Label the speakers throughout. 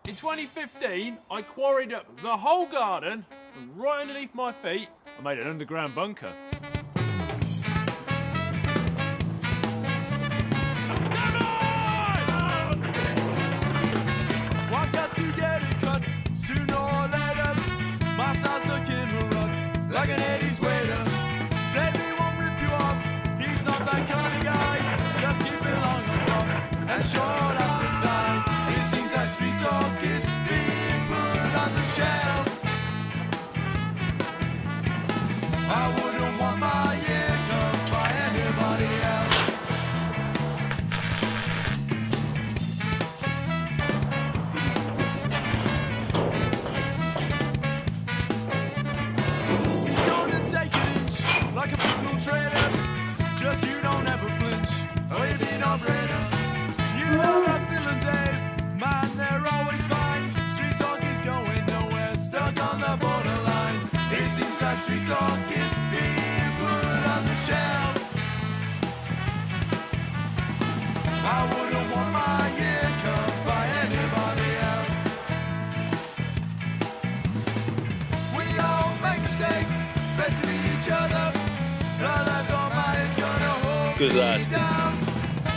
Speaker 1: In 2015, I quarried up the whole garden, and right underneath my feet, I made an underground bunker. Come on!
Speaker 2: One got to get it cut sooner or later. My style's looking to rock like an 80s waiter. David won't rip you off, he's not that kind of guy. Just keep it long on top and short up the side. It seems that street talk is being put on the shelf. I wouldn't want my ear cut by anybody else. It's gonna take an inch like a personal trainer. Just you don't ever flinch, or you be an operator. You know that Bill and Dave, man, they're always fine. Street talk is going nowhere, stuck on the borderline. It seems that street talk is being put on the shelf. I wouldn't want my ear cut by anybody else. We all make mistakes, especially each other. Another dogma is gonna hold
Speaker 1: Good lad.
Speaker 2: me down.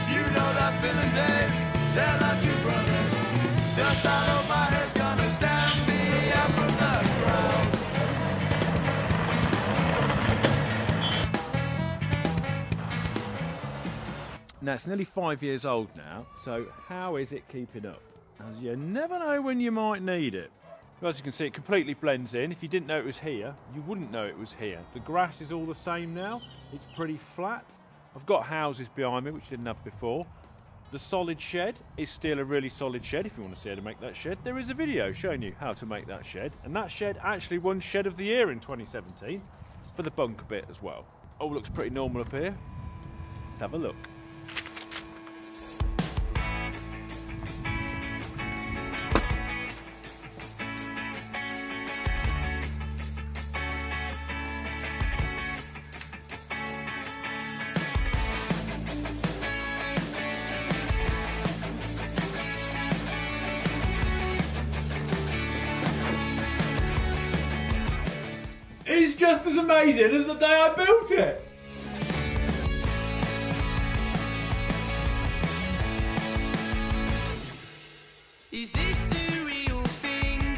Speaker 2: You know that Bill and Dave, they're like two brothers. The sound of my head's gonna stand me up from the ground.
Speaker 1: Now, it's nearly 5 years old now, so how is it keeping up? As you never know when you might need it. As you can see, it completely blends in. If you didn't know it was here, you wouldn't know it was here. The grass is all the same now. It's pretty flat. I've got houses behind me, which I didn't have before. The solid shed is still a really solid shed. If you want to see how to make that shed, there is a video showing you how to make that shed. And that shed actually won Shed of the Year in 2017 for the bunker bit as well. All looks pretty normal up here. Let's have a look. It's just as amazing as the day I built it.
Speaker 2: Is this the real thing?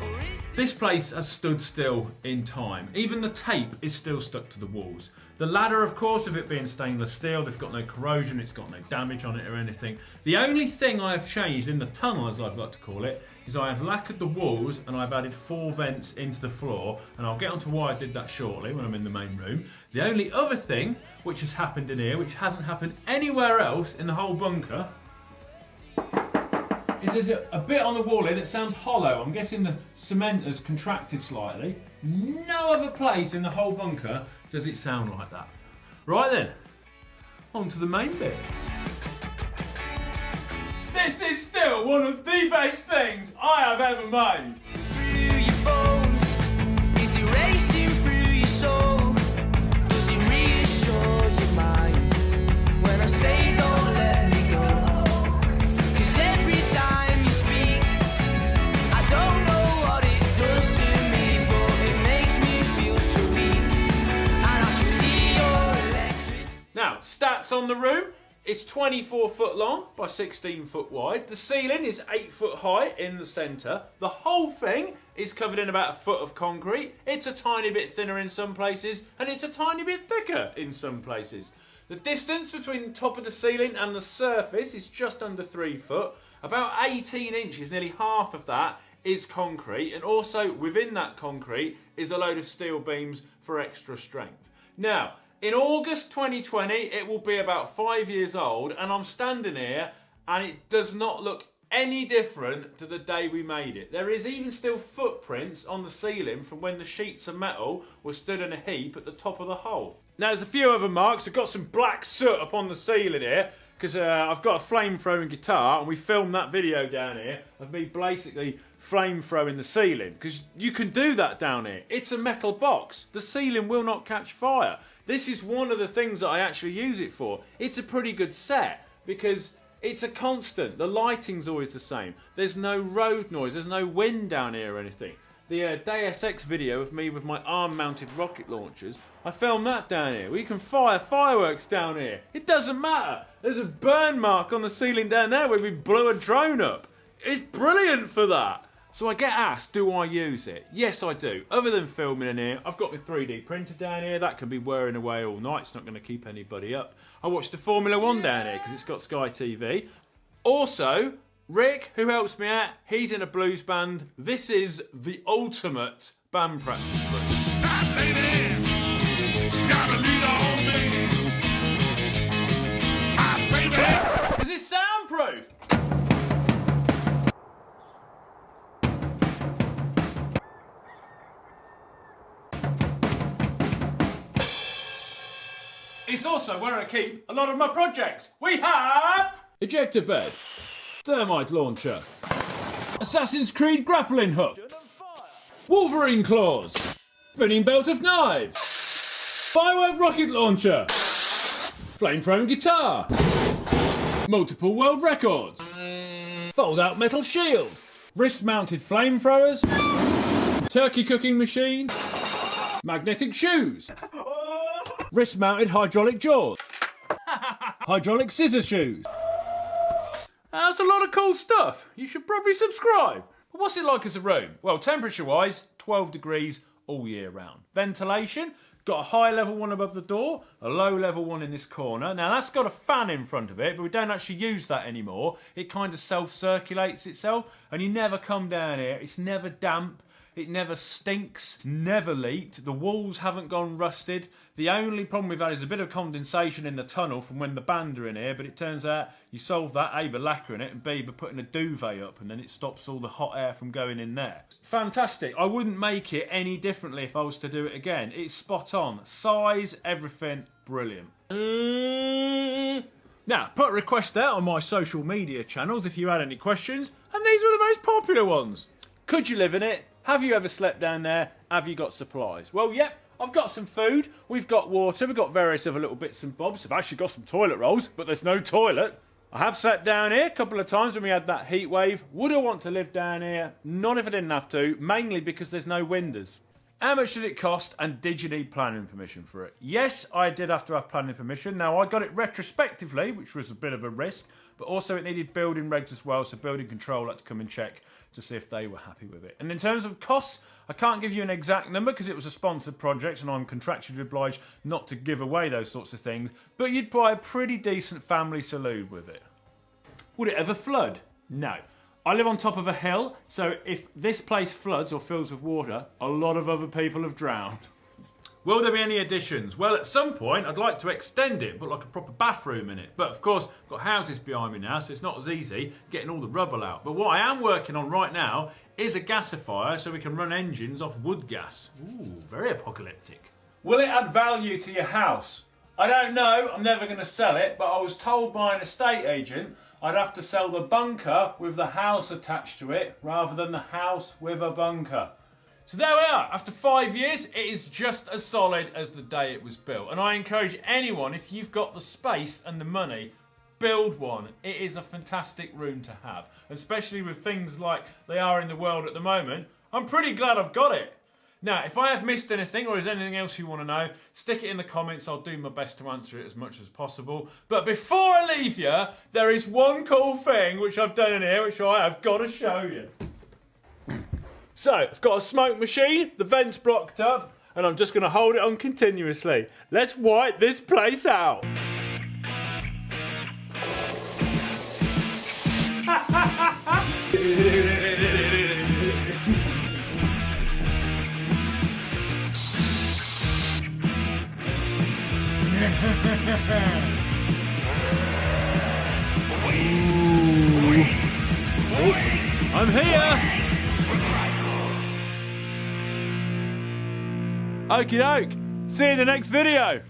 Speaker 2: Or is
Speaker 1: This place has stood still in time. Even the tape is still stuck to the walls. The ladder, of course, of it being stainless steel, they've got no corrosion, it's got no damage on it or anything. The only thing I have changed in the tunnel, as I'd like to call it, is I have lacquered the walls and I've added 4 vents into the floor, and I'll get onto why I did that shortly when I'm in the main room. The only other thing which has happened in here, which hasn't happened anywhere else in the whole bunker, is there's a bit on the wall here that sounds hollow. I'm guessing the cement has contracted slightly. No other place in the whole bunker does it sound like that. Right then, on to the main bit. This is still one of the best things I have ever made.
Speaker 2: through your bones? Is it racing through your soul? Does it reassure your mind when I say don't let me go? 'Cause every time you speak, I don't know what it does to me, but it makes me feel so weak, and I can see your electricity.
Speaker 1: Now, stats on the room. It's 24 foot long by 16 foot wide. The ceiling is 8 foot high in the centre. The whole thing is covered in about 1 foot of concrete. It's a tiny bit thinner in some places, and it's a tiny bit thicker in some places. The distance between the top of the ceiling and the surface is just under 3 foot. About 18 inches, nearly half of that, is concrete, and also within that concrete is a load of steel beams for extra strength. Now, in August 2020, it will be about 5 years old, and I'm standing here and it does not look any different to the day we made it. There is even still footprints on the ceiling from when the sheets of metal were stood in a heap at the top of the hole. Now, there's a few other marks. I've got some black soot up on the ceiling here because I've got a flame-throwing guitar, and we filmed that video down here of me basically flame-throwing the ceiling, because you can do that down here. It's a metal box. The ceiling will not catch fire. This is one of the things that I actually use it for. It's a pretty good set because It's a constant. The lighting's always the same. There's no road noise. There's no wind down here or anything. The Deus Ex video of me with my arm-mounted rocket launchers, I filmed that down here. We can fire fireworks down here. It doesn't matter. There's a burn mark on the ceiling down there where we blew a drone up. It's brilliant for that. So I get asked, do I use it? Yes, I do. Other than filming in here, I've got my 3D printer down here. That can be whirring away all night. It's not going to keep anybody up. I watched the Formula 1 down here because it's got Sky TV. Also, Rick, who helps me out, he's in a blues band. This is the ultimate band practice room.
Speaker 3: That lady, she's got a lead on me. My baby.
Speaker 1: Because it's soundproof. It's also where I keep a lot of my projects. We have ejector bed, thermite launcher, Assassin's Creed grappling hook, Wolverine claws, spinning belt of knives, firework rocket launcher, flamethrower guitar, multiple world records, fold-out metal shield, wrist-mounted flamethrowers, turkey cooking machine, magnetic shoes, wrist-mounted hydraulic jaws, hydraulic scissor shoes. That's a lot of cool stuff. You should probably subscribe. But what's it like as a room? Well, temperature-wise, 12 degrees all year round. Ventilation, got a high level one above the door, a low level one in this corner. Now that's got a fan in front of it, but we don't actually use that anymore. It kind of self-circulates itself, and you never come down here. It's never damp. It never stinks, never leaked. The walls haven't gone rusted. The only problem we've had is a bit of condensation in the tunnel from when the band are in here, but it turns out you solve that, A, by lacquering it, and B, by putting a duvet up, and then it stops all the hot air from going in there. Fantastic. I wouldn't make it any differently if I was to do it again. It's spot on. Size, everything, brilliant. Now, put a request out on my social media channels if you had any questions, and these were the most popular ones. Could you live in it? Have you ever slept down there? Have you got supplies? Well, yep, I've got some food, we've got water, we've got various other little bits and bobs. I've actually got some toilet rolls, but there's no toilet. I have sat down here a couple of times when we had that heat wave. Would I want to live down here? Not if I didn't have to, mainly because there's no windows. How much did it cost, and did you need planning permission for it? Yes, I did have to have planning permission. Now, I got it retrospectively, which was a bit of a risk, but also it needed building regs as well, so building control had to come and check to see if they were happy with it. And in terms of costs, I can't give you an exact number because it was a sponsored project and I'm contractually obliged not to give away those sorts of things, but you'd buy a pretty decent family saloon with it. Would it ever flood? No. I live on top of a hill, so if this place floods or fills with water, a lot of other people have drowned. Will there be any additions? Well, at some point, I'd like to extend it, put like a proper bathroom in it. But of course, I've got houses behind me now, so it's not as easy getting all the rubble out. But what I am working on right now is a gasifier, so we can run engines off wood gas. Ooh, very apocalyptic. Will it add value to your house? I don't know, I'm never going to sell it, but I was told by an estate agent I'd have to sell the bunker with the house attached to it, rather than the house with a bunker. So there we are. After 5 years, it is just as solid as the day it was built. And I encourage anyone, if you've got the space and the money, build one. It is a fantastic room to have. Especially with things like they are in the world at the moment. I'm pretty glad I've got it. Now, if I have missed anything or is anything else you want to know, stick it in the comments. I'll do my best to answer it as much as possible. But before I leave you, there is one cool thing which I've done in here, which I have got to show you. So, I've got a smoke machine, the vent's blocked up, and I'm just going to hold it on continuously. Let's wipe this place out. I'm here! Okie doke. See you in the next video.